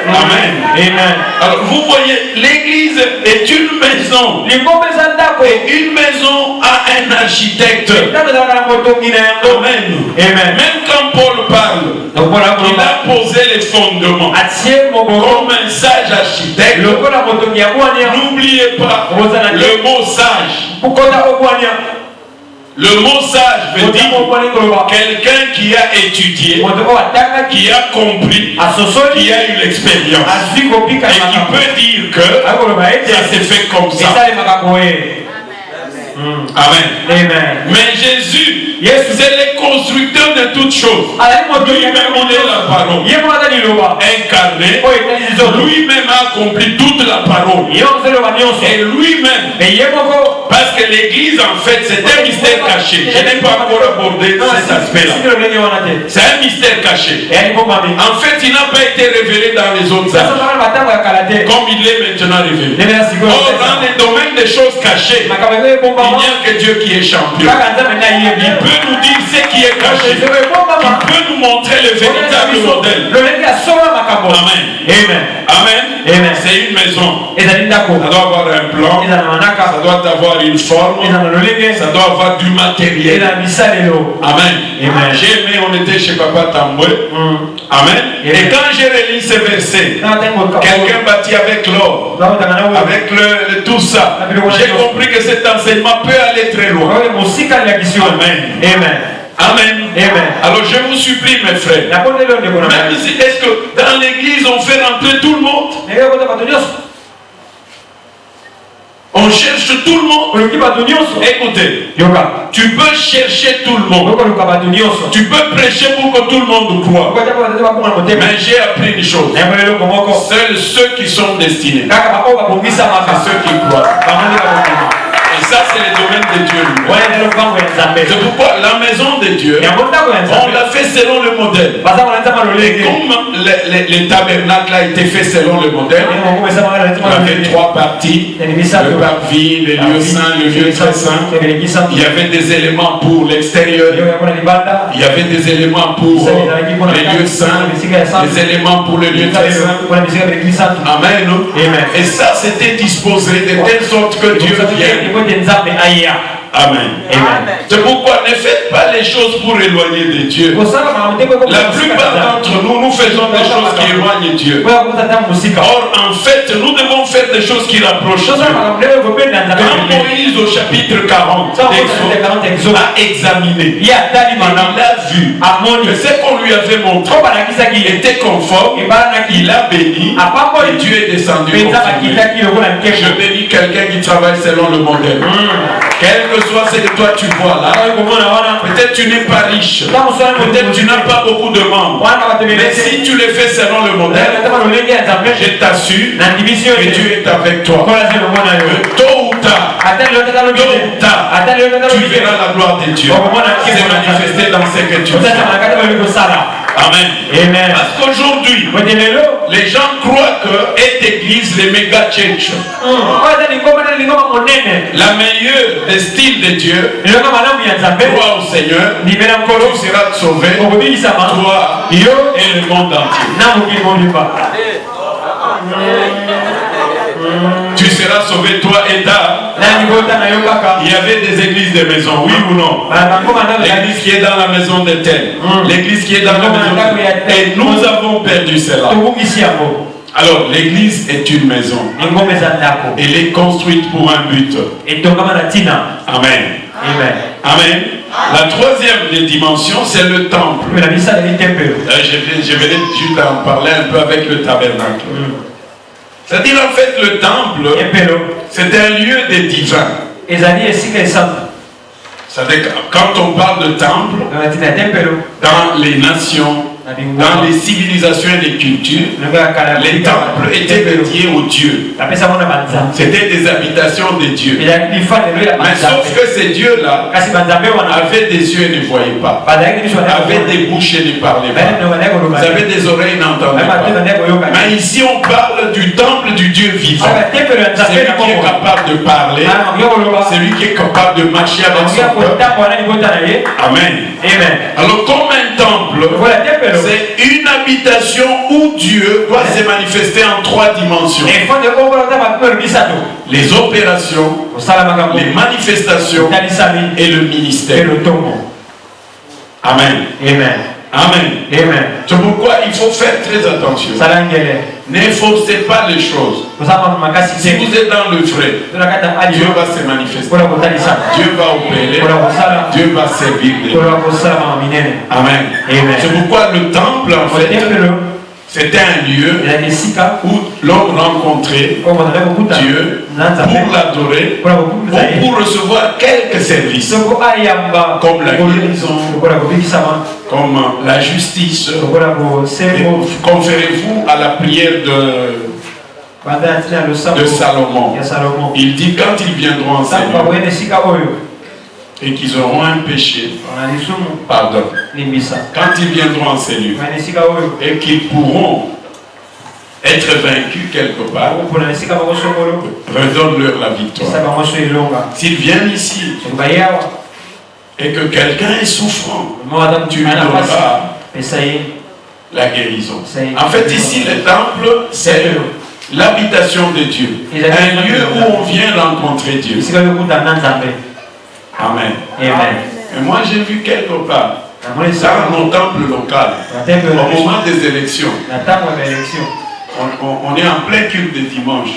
Amen. Amen. Alors vous voyez, l'église est une maison. Et une maison a un architecte. Amen. Même quand Paul parle, il a posé les fondements comme un sage architecte. N'oubliez pas le mot sage. Le mot sage veut dire quelqu'un qui a étudié, qui a compris, qui a eu l'expérience et qui peut dire que ça s'est fait comme ça. Amen. Amen. Mais Jésus, c'est le constructeur de toutes choses. Lui-même, il est la parole incarné. Lui-même a accompli toute la parole. Et lui-même, parce que l'église, en fait, c'est un mystère caché. Je n'ai pas encore abordé cet aspect-là. C'est un mystère caché. En fait, il n'a pas été révélé dans les autres âges, comme il est maintenant révélé. Or, dans les domaines des choses cachées, il n'y a que Dieu qui est champion. Il peut nous dire ce qui est caché. Il peut nous montrer le véritable modèle. Amen. Amen. Amen. C'est une maison. Ça doit avoir un plan. Ça doit avoir une forme. Ça doit avoir du matériel. Amen. J'ai aimé, on était chez Papa Tamboué. Amen. Et quand j'ai relis ce verset, quelqu'un bâtit avec l'or, avec tout ça, j'ai compris que cet enseignement peut aller très loin. Amen. Amen. Amen. Amen. Alors je vous supplie mes frères, même si est-ce que dans l'église on fait rentrer tout le monde? On cherche tout le monde. Écoutez, tu peux chercher tout le monde. Tu peux prêcher pour que tout le monde croit. Mais j'ai appris une chose. Seuls ceux qui sont destinés, c'est ceux qui croient. Et ça, c'est le domaine de Dieu. C'est pourquoi la maison de Dieu, on l'a fait selon le modèle. Et comme les tabernacles a été fait selon le modèle, on avait 3 parties, le parvis, le lieu saint, le lieu très saint. Il y avait des éléments pour l'extérieur, il y avait des éléments pour les lieux saints, des éléments pour le lieu très saint. Amen. Et ça, c'était disposé de telle sorte que Dieu vienne. Amen. Amen. C'est pourquoi ne faites pas les choses pour éloigner de Dieu. La plupart d'entre nous, nous faisons des choses qui éloignent Dieu. Or, en fait, nous devons faire des choses qui rapprochent Dieu. Quand Moïse, au chapitre 40, a examiné, il a vu que ce qu'on lui avait montré était conforme, il a béni, et Dieu est descendu. Je bénis quelqu'un qui travaille selon le modèle. Quel que soit ce que toi tu vois là, peut-être tu n'es pas riche, peut-être tu n'as pas beaucoup de membres, mais si tu le fais selon le modèle, je t'assure que Dieu est avec toi. Tôt ou tard, tu verras la gloire de Dieu se manifester dans ce que tu fais. Amen. Amen. Parce qu'aujourd'hui, les gens croient que est église, les méga church, la meilleure des styles de Dieu, crois au Seigneur, tu seras sauvé, toi et le monde entier. Tu seras sauvé, toi et ta. Il y avait des églises de maison, oui ou non? L'église qui est dans la maison de tel, l'église qui est dans la maison de tel. Et nous avons perdu cela. Alors, l'église est une maison. Elle est construite pour un but. Amen. Amen. La troisième des dimensions, c'est le temple. Je vais juste en parler un peu avec le tabernacle. C'est-à-dire, en fait, le temple, c'est un lieu des divins. C'est-à-dire, quand on parle de temple, dans les nations, dans les civilisations et les cultures, les temples étaient dédiés aux dieux. C'était des habitations des dieux. Mais sauf que ces dieux-là avaient des yeux et ne voyaient pas, avaient des bouches et ne parlaient pas, ils avaient des oreilles et n'entendaient pas. Mais ici on parle du temple du Dieu vivant. C'est lui qui est capable de parler, c'est lui qui est capable de marcher avec son peuple. Amen. Alors comme un temple, c'est une habitation où Dieu doit se manifester en trois dimensions. Les opérations, les manifestations et le ministère. Amen. C'est pourquoi il faut faire très attention. Ne forcez pas les choses. Si vous êtes dans le vrai, Dieu va se manifester. Dieu va opérer. Dieu va servir. Amen. C'est pourquoi le temple, en fait, c'était un lieu où l'homme rencontrait Dieu pour l'adorer ou pour recevoir quelques services comme la guérison, comme la justice. Conférez-vous à la prière de Salomon. Il dit quand ils viendront en Seigneur et qu'ils auront un péché, pardon, quand ils viendront en Seigneur et qu'ils pourront être vaincus quelque part, redonne-leur la victoire. S'ils viennent ici et que quelqu'un est souffrant, tu lui donneras la guérison. En fait, ici, le temple, c'est l'habitation de Dieu. Un lieu où on vient rencontrer Dieu. Amen. Et moi, j'ai vu quelque part, dans nos temples locaux, au moment des élections, on est en plein culte de dimanche.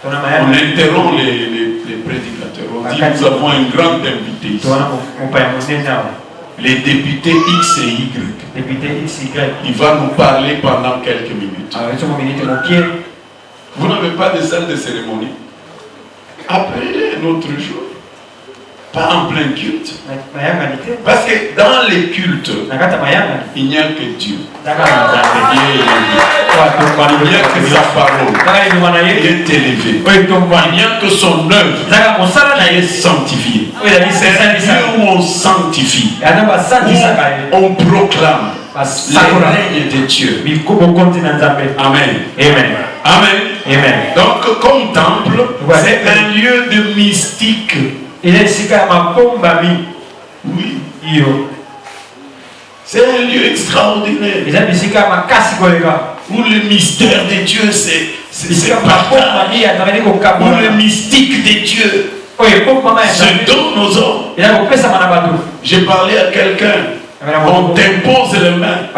On interrompt les prédicateurs. On dit nous avons un grand invité ici. Les députés X et Y. Il va nous parler pendant quelques minutes. Vous n'avez pas de salle de cérémonie? Appelez-les un autre jour. Pas en plein culte. Parce que dans les cultes, il n'y a que Dieu. Il n'y a que sa parole. Il est élevé. Il n'y a que son œuvre qui est sanctifiée. C'est un lieu où on sanctifie, où on proclame le règne de Dieu. Amen. Donc comme temple, c'est un lieu de mystique. Oui. C'est un lieu extraordinaire. Où le mystère de Dieu c'est partagé. Où le mystique de Dieu se donne aux hommes. J'ai parlé à quelqu'un. On t'impose les mains.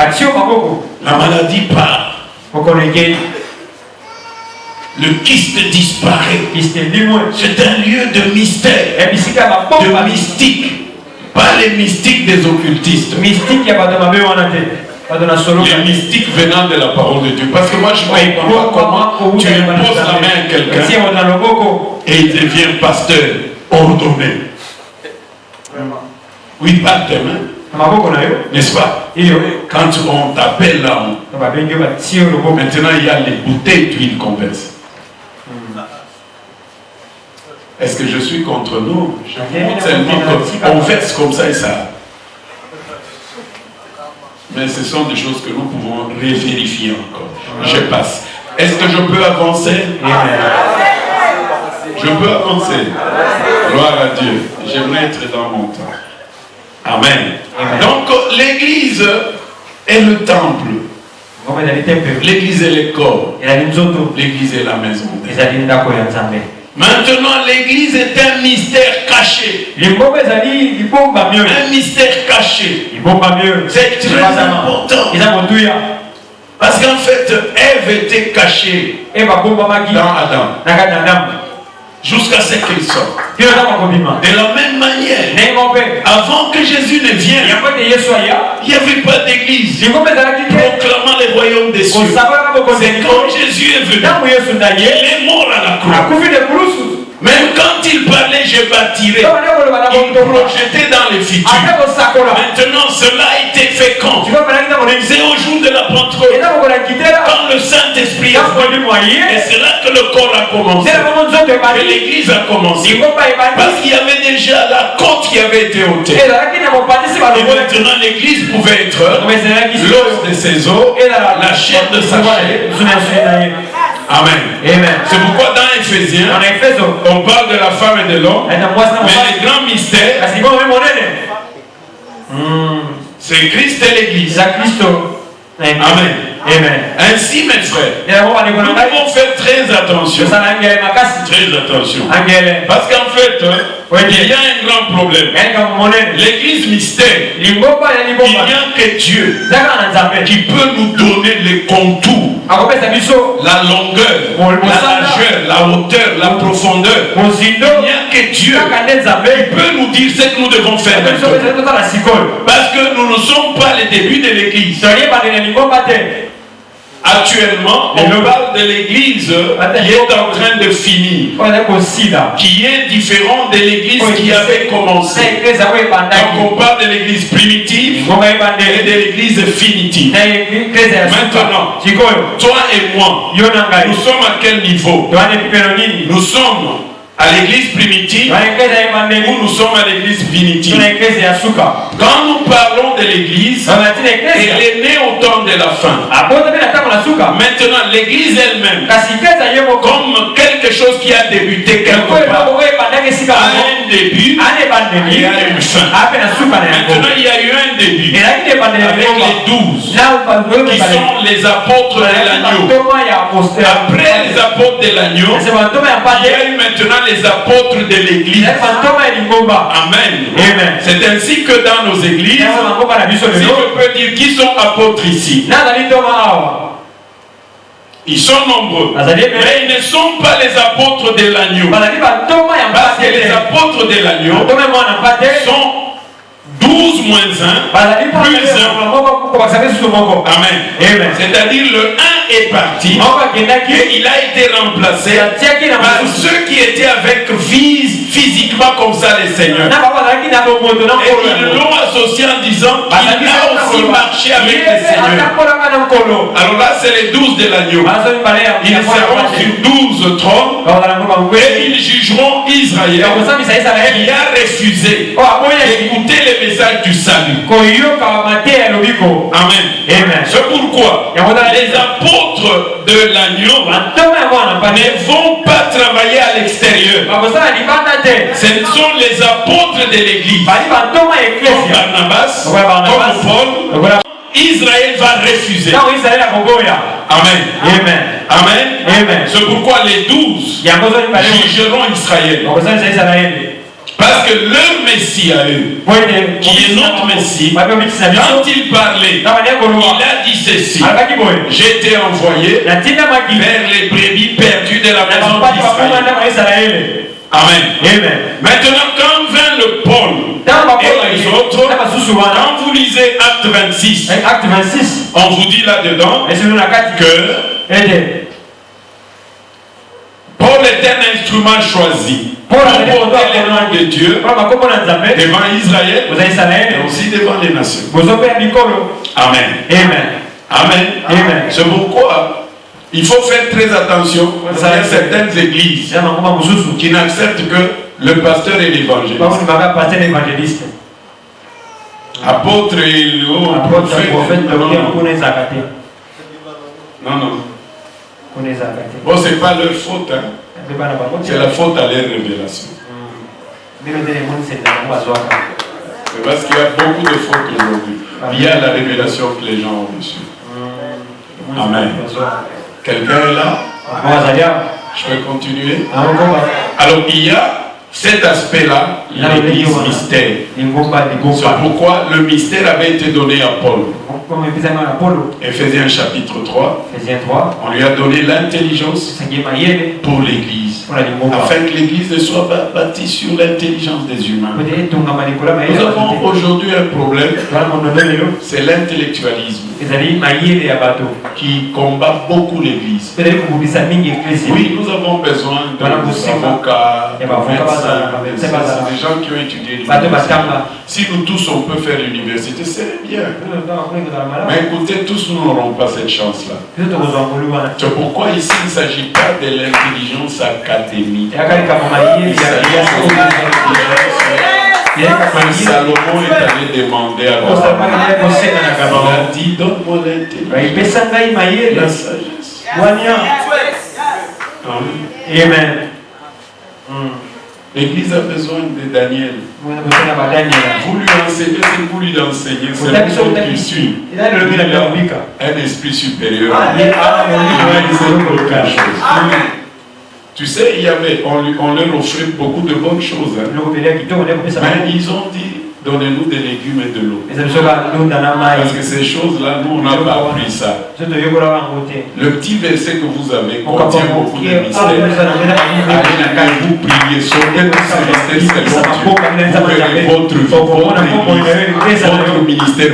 La maladie part. Le kyste disparaît. C'est un lieu de mystère, de mystique. Pas les mystiques des occultistes. Les mystiques venant de la parole de Dieu. Parce que moi je ne comprends pas comment tu imposes la main à quelqu'un et il devient pasteur ordonné. Oui, pas tes mains. N'est-ce pas? Quand on t'appelle là, maintenant il y a les bouteilles d'huile qu'on verse. Est-ce que je suis contre nous? Je montre seulement qu'on verse comme ça et ça. Mais ce sont des choses que nous pouvons revérifier encore. Je passe. Est-ce que je peux avancer? Je peux avancer. Gloire à Dieu. J'aimerais être dans mon temps. Amen. Donc l'église est le temple. L'église est le corps. L'église est la maison. Maintenant, l'église est un mystère caché. Un mystère caché. C'est très important. Parce qu'en fait, Ève était cachée dans Adam. Jusqu'à ce qu'il sorte. De la même manière, avant que Jésus ne vienne, il n'y avait pas d'église proclamant le royaume des cieux. C'est quand Jésus est venu, il est mort à la croix. Même quand il parlait, je bâtirai, il projetait dans le futur. Maintenant, cela a été fait quand? C'est au jour de la Pentecôte, quand le Saint-Esprit est venu. Et c'est là que le corps a commencé. Que l'église a commencé. Parce qu'il y avait déjà la côte qui avait été ôtée. Et maintenant, l'église pouvait être l'os de ses os, la chair de sa chair. Amen. C'est pourquoi dans Éphésiens, on parle de la femme et de l'homme, mais le grand mystère, c'est Christ et l'Église. Amen. Ainsi, mes frères, nous devons faire très attention. Très attention. Parce qu'en fait, il y a un grand problème. L'église mystère, il n'y a que Dieu qui peut nous donner les contours, la longueur, la largeur, la hauteur, la profondeur. Il n'y a que Dieu qui peut nous dire ce que nous devons faire. Parce que nous ne sommes pas les débuts de l'église. Actuellement, on parle de l'église qui est en train de finir, qui est différent de l'église qui avait commencé. Donc on parle de l'église primitive et de l'église finitive. Maintenant, toi et moi, nous sommes à quel niveau? Nous sommes à l'église primitive ou nous sommes à l'église finitive. Quand nous parlons de l'église, elle est née au temps de la fin. Maintenant, l'église elle-même, comme quelque chose qui a débuté quelque part, a un début, il y a une fin. Maintenant, il y a eu un début avec les 12 qui sont les apôtres de l'agneau. Après les apôtres de l'agneau, il y a eu maintenant les apôtres de l'église. Amen. C'est ainsi que dans nos églises, si je peux dire qui sont apôtres ici, ils sont nombreux, mais ils ne sont pas les apôtres de l'agneau. Parce que les apôtres de l'agneau sont 12 moins 1 plus 1. Amen. C'est-à-dire le 1 est parti et il a été remplacé par ceux qui étaient avec physiquement comme ça les seigneurs. Et ils l'ont associé en disant qu'il a aussi marché avec les seigneurs. Alors là c'est les 12 de l'agneau. Ils seront sur 12 trônes et ils jugeront Israël qui a refusé d'écouter les messages du salut. Amen. C'est pourquoi les apôtres de l'agneau ne vont pas travailler à l'extérieur. Ce sont les apôtres de l'église, comme Barnabas, comme Paul. Israël va refuser. Amen. C'est pourquoi les 12 jugeront Israël. Parce que leur Messie à eux, qui est notre Messie, quand il parlait, il a dit ceci: j'ai été envoyé vers les brebis perdues de la maison d'Israël. Amen. Maintenant, quand vint le Paul et les autres, quand vous lisez Acte 26, on vous dit là-dedans que Paul est un instrument choisi pour porter les noms de Dieu devant Israël et aussi devant les nations. Amen. C'est pourquoi il faut faire très attention. Il y a certaines églises qui n'acceptent que le pasteur et l'évangéliste. Apôtre et prophète. Non. Bon, c'est pas leur faute, hein. C'est la faute à leur révélation. C'est parce qu'il y a beaucoup de fautes aujourd'hui. Il y a la révélation que les gens ont reçue. Amen. Quelqu'un est là? Je peux continuer? Alors il y a cet aspect-là, l'église mystère. C'est pourquoi le mystère avait été donné à Paul. Éphésiens chapitre 3. On lui a donné l'intelligence pour l'église. Afin que l'église ne soit pas bâtie sur l'intelligence des humains. Nous avons aujourd'hui un problème. C'est l'intellectualisme qui combat beaucoup l'église. Oui, nous avons besoin d'avocats, c'est des gens qui ont étudié l'université. Si nous tous on peut faire l'université, c'est bien. Mais écoutez, tous nous n'aurons pas cette chance-là. C'est pourquoi ici il ne s'agit pas de l'intelligence académique. Il s'agit de l'intelligence. Salomon est allé demander à Abraham. Il a dit, donne-moi l'intelligence, la sagesse. Amen. L'église a besoin de Daniel. Vous lui enseignez, c'est vous lui enseignez. C'est le qui suit. Il a un esprit supérieur. Tu sais, on leur offrait beaucoup de bonnes choses. Mais ils ont dit, donnez-nous des légumes et de l'eau. Parce que ces choses-là, nous, on n'a pas appris ça. Le petit verset que vous avez contient beaucoup de mystères. Allez, vous priez, sortez de ce mystère selon Dieu. Vous verrez votre église, votre ministère.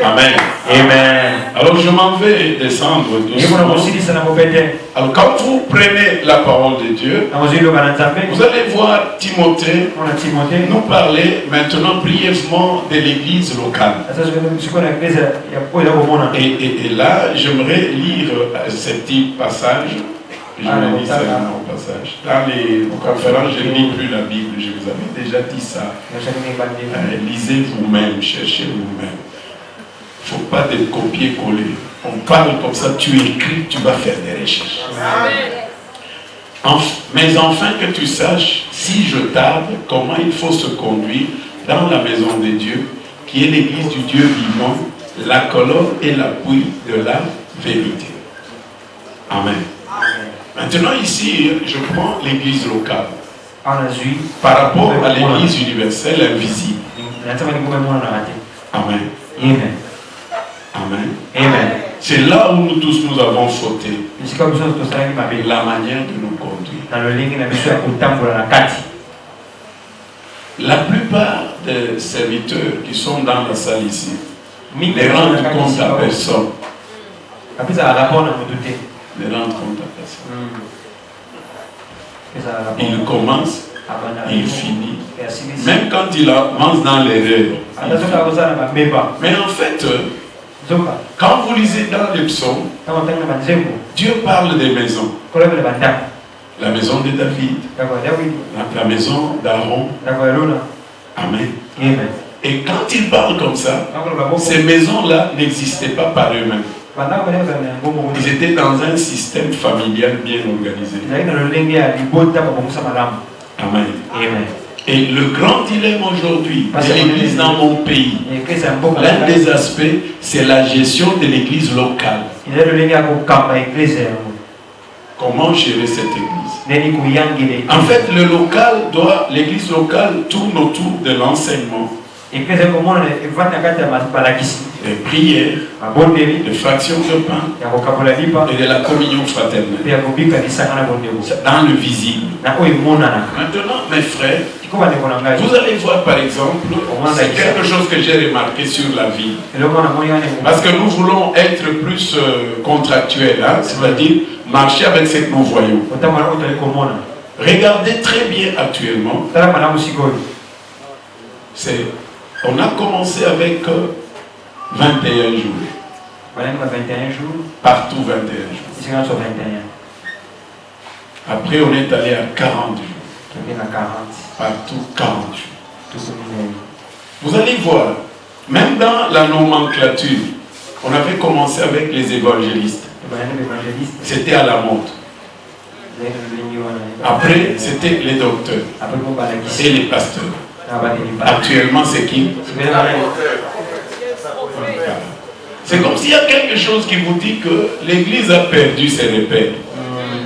Amen. Amen. Alors je m'en vais descendre doucement. Alors quand vous prenez la parole de Dieu, vous allez voir Timothée nous parler maintenant brièvement de l'église locale. Et là, j'aimerais lire ces petits passages. Je vais lire seulement au passage. Dans les conférences, je ne lis plus la Bible, je vous avais déjà dit ça. Lisez vous-même, cherchez vous-même. Il ne faut pas te copier-coller. On parle comme ça, tu écris, tu vas faire des recherches. Mais enfin que tu saches, si je tarde, comment il faut se conduire dans la maison de Dieu, qui est l'église du Dieu vivant, la colonne et l'appui de la vérité. Amen. Maintenant ici, je prends l'église locale. Par rapport à l'église universelle invisible. Amen. Amen. Amen. C'est là où nous tous nous avons fauté. La manière de nous conduire. La plupart des serviteurs qui sont dans la salle ici ne rendent compte à personne. Ne rendent compte à personne. Il commence, il finit. Même quand il avance dans l'erreur. Mais en fait, quand vous lisez dans les psaumes, Dieu parle des maisons. La maison de David, la maison d'Aaron. Amen. Et quand il parle comme ça, ces maisons-là n'existaient pas par eux-mêmes. Ils étaient dans un système familial bien organisé. Amen. Et le grand dilemme aujourd'hui de l'église dans mon pays, l'un des aspects, c'est la gestion de l'église locale. Comment gérer cette église? En fait, l'église locale tourne autour de l'enseignement, des prières, de fractions de pain et de la communion fraternelle dans le visible. Maintenant, mes frères, vous allez voir par exemple, c'est quelque chose que j'ai remarqué sur la vie. Parce que nous voulons être plus contractuels, hein, c'est-à-dire marcher avec ce que nous voyons. Regardez très bien actuellement. On a commencé avec 21 jours. Partout 21 jours. Après, on est allé à 40 jours. Partout 40 jours. Vous allez voir, même dans la nomenclature, on avait commencé avec les évangélistes. C'était à la mode. Après, c'était les docteurs et les pasteurs. Actuellement, c'est qui? C'est comme s'il y a quelque chose qui vous dit que l'Église a perdu ses repères.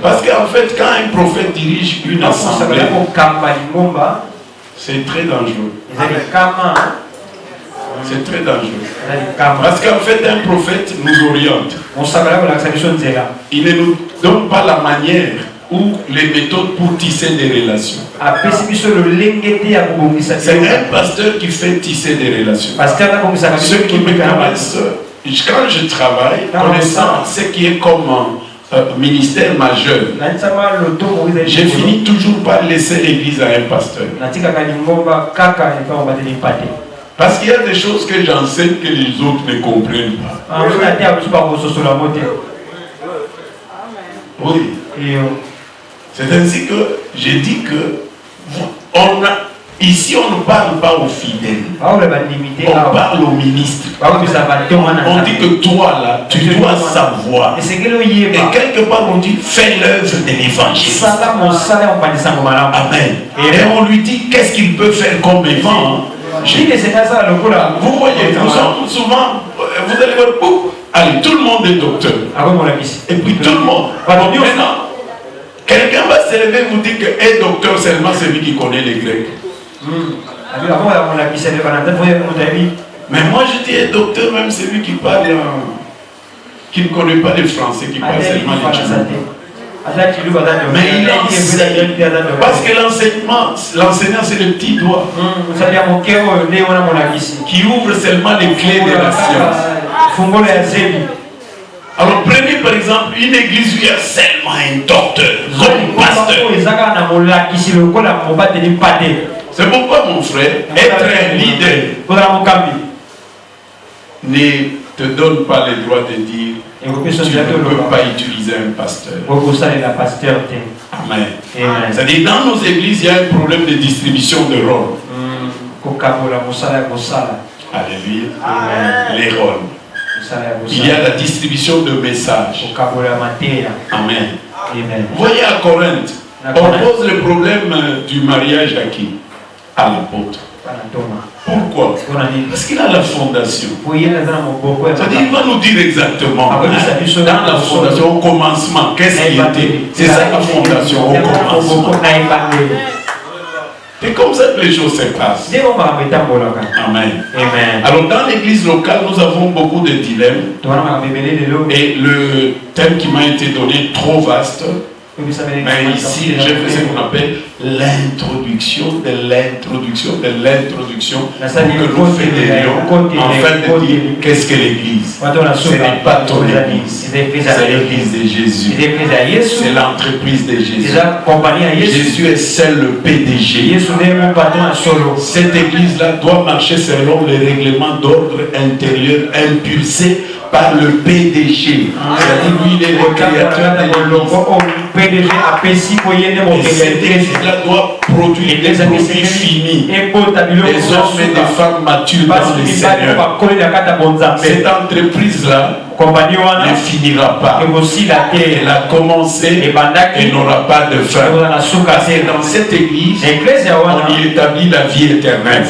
Parce qu'en fait, quand un prophète dirige une assemblée, c'est très dangereux. C'est très dangereux. Parce qu'en fait, un prophète nous oriente. Il ne nous donne pas la manière ou les méthodes pour tisser des relations. C'est un pasteur qui fait tisser des relations. Ceux qui me connaissent, quand je travaille, connaissant ce qui est comme ministère majeur, j'ai fini toujours par laisser l'église à un pasteur. Parce qu'il y a des choses que j'enseigne que les autres ne comprennent pas. Oui. C'est ainsi que j'ai dit que ici on ne parle pas aux fidèles. On parle aux ministres. On dit que toi là, tu dois savoir. Et quelque part on dit fais l'œuvre de l'évangile. Amen. Et on lui dit qu'est-ce qu'il peut faire comme évangile. Vous voyez, nous sommes souvent, vous allez voir, allez, tout le monde est docteur. Et puis tout le monde. Maintenant, quelqu'un va se lever et vous dire que est docteur seulement celui qui connaît les Grecs. Mais moi je dis est docteur même celui qui parle, qui ne connaît pas le français, qui parle seulement les Tchoukou. Mais il enseigne. Parce que l'enseignant c'est le petit doigt qui ouvre seulement les clés de la science. Alors prenez par exemple une église où il y a seulement un docteur, comme pasteur. C'est pourquoi mon frère, être un leader ne te donne pas le droit de dire tu ne peux pas utiliser un pasteur. Amen. C'est-à-dire dans nos églises, il y a un problème de distribution de rôles. Alléluia. Les rôles. Il y a la distribution de messages. Amen. Vous voyez à Corinthe, on pose le problème du mariage à qui? À l'apôtre. Pourquoi? Parce qu'il a la fondation. C'est-à-dire, il va nous dire exactement dans la fondation, au commencement, qu'est-ce qui était. C'est ça la fondation, au commencement. C'est comme ça que les choses se passent. Amen. Alors dans l'église locale, nous avons beaucoup de dilemmes. Et le thème qui m'a été donné, trop vaste. Mais ici, je fais ce qu'on appelle l'introduction de l'introduction de l'introduction pour que nous fédérions afin de dire qu'est-ce que l'église. Ce n'est pas ton église, c'est l'église de Jésus. C'est l'entreprise de Jésus. Jésus est seul le PDG. Cette église-là doit marcher selon les règlements d'ordre intérieur impulsés par le PDG. C'est-à-dire lui, il est le créateur de l'église. Et cette église-là doit produire des produits finis, des hommes et des femmes matures dans le Seigneur. Cette entreprise-là ne finira pas. Elle a commencé et n'aura pas de fin. Parce que dans cette église, on y établit la vie éternelle. Et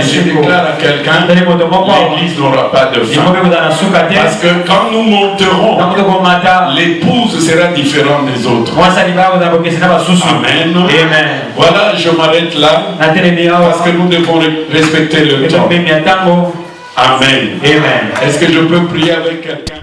je déclare à quelqu'un, l'église n'aura pas de fin. Parce que quand nous monterons, l'épouse sera différente des autres. Amen. Voilà, je m'arrête là. Parce que nous devons respecter le temps. Amen. Est-ce que je peux prier avec quelqu'un?